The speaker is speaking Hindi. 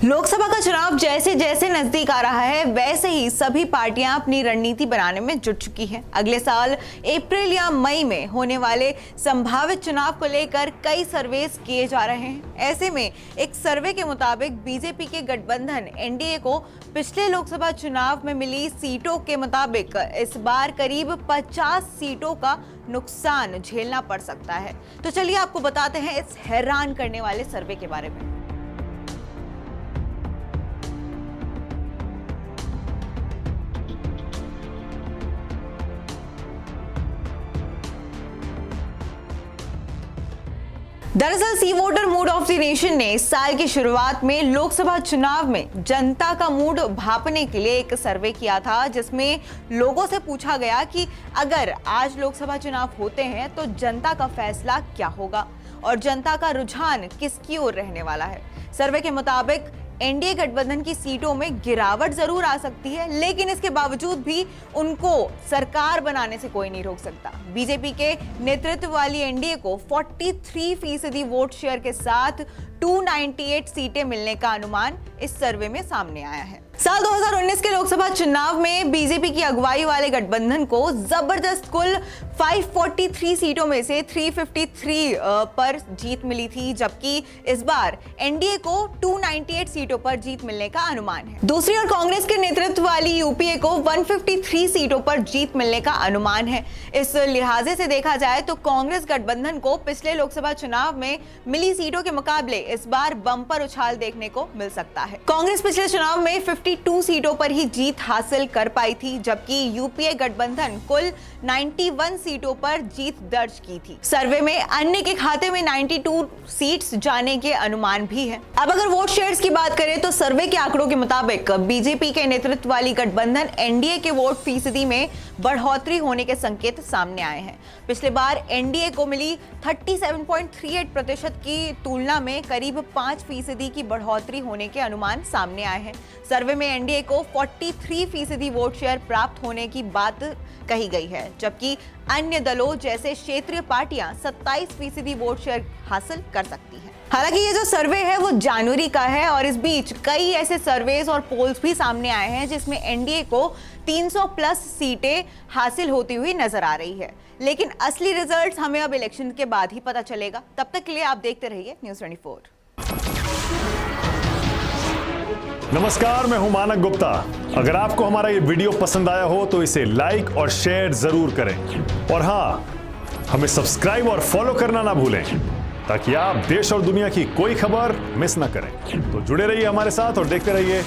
लोकसभा का चुनाव जैसे जैसे नजदीक आ रहा है वैसे ही सभी पार्टियां अपनी रणनीति बनाने में जुट चुकी हैं। अगले साल अप्रैल या मई में होने वाले संभावित चुनाव को लेकर कई सर्वेस किए जा रहे हैं। ऐसे में एक सर्वे के मुताबिक बीजेपी के गठबंधन एनडीए को पिछले लोकसभा चुनाव में मिली सीटों के मुताबिक इस बार करीब 50 सीटों का नुकसान झेलना पड़ सकता है। तो चलिए आपको बताते हैं इस हैरान करने वाले सर्वे के बारे में। दरअसल C voter mood of the nation ने इस साल की शुरुआत में लोकसभा चुनाव में जनता का मूड भांपने के लिए एक सर्वे किया था, जिसमें लोगों से पूछा गया कि अगर आज लोकसभा चुनाव होते हैं तो जनता का फैसला क्या होगा और जनता का रुझान किसकी ओर रहने वाला है। सर्वे के मुताबिक एनडीए गठबंधन की सीटों में गिरावट जरूर आ सकती है, लेकिन इसके बावजूद भी उनको सरकार बनाने से कोई नहीं रोक सकता। बीजेपी के नेतृत्व वाली एनडीए को 43% वोट शेयर के साथ 298 सीटें मिलने का अनुमान इस सर्वे में सामने आया है। साल 2019 के लोकसभा चुनाव में बीजेपी की अगुवाई वाले गठबंधन को जबरदस्त कुल 543 सीटों में से 353 पर जीत मिली थी, जबकि इस बार एनडीए को 298 सीटों पर जीत मिलने का अनुमान है। दूसरी ओर कांग्रेस के नेतृत्व वाली यूपीए को 153 सीटों पर जीत मिलने का अनुमान है। इस लिहाजे से देखा जाए तो कांग्रेस गठबंधन को पिछले लोकसभा चुनाव में मिली सीटों के मुकाबले इस बार बम्पर उछाल देखने को मिल सकता है। कांग्रेस पिछले चुनाव में 52 सीटों पर ही जीत हासिल कर पाई थी, जबकि यूपीए गठबंधन कुल 91 सीटों पर जीत दर्ज की थी। सर्वे में अन्य के खाते में 92 सीट्स जाने के अनुमान भी है। अब अगर वोट शेयर्स की बात करें तो सर्वे के आंकड़ों के मुताबिक बीजेपी के नेतृत्व वाली गठबंधन एनडीए के वोट फीसदी में बढ़ोतरी होने के संकेत सामने आए हैं। पिछले बार एनडीए को मिली 37.38% की तुलना में करीब 5% की बढ़ोतरी होने के अनुमान सामने आए हैं। सर्वे में एनडीए को 43% वोट शेयर प्राप्त होने की बात कही गई है, जबकि अन्य दलों जैसे क्षेत्रीय पार्टियां 27% वोट शेयर हासिल कर सकती हैं। हालांकि ये जो सर्वे है वो जनवरी का है और इस बीच कई ऐसे सर्वेस और पोल्स भी सामने आए हैं जिसमें एनडीए को 300 प्लस सीटें हासिल होती हुई नजर आ रही है। लेकिन असली रिजल्ट्स हमें अब इलेक्शन के बाद ही पता चलेगा। तब तक के लिए आप देखते रहिए न्यूज़ 24। नमस्कार, मैं हूं मानक गुप्ता। अगर आपको हमारा ये वीडियो पसंद आया हो तो इसे लाइक और शेयर जरूर करें और हाँ, हमें सब्सक्राइब और फॉलो करना ना भूलें ताकि आप देश और दुनिया की कोई खबर मिस ना करें। तो जुड़े रहिए हमारे साथ और देखते रहिए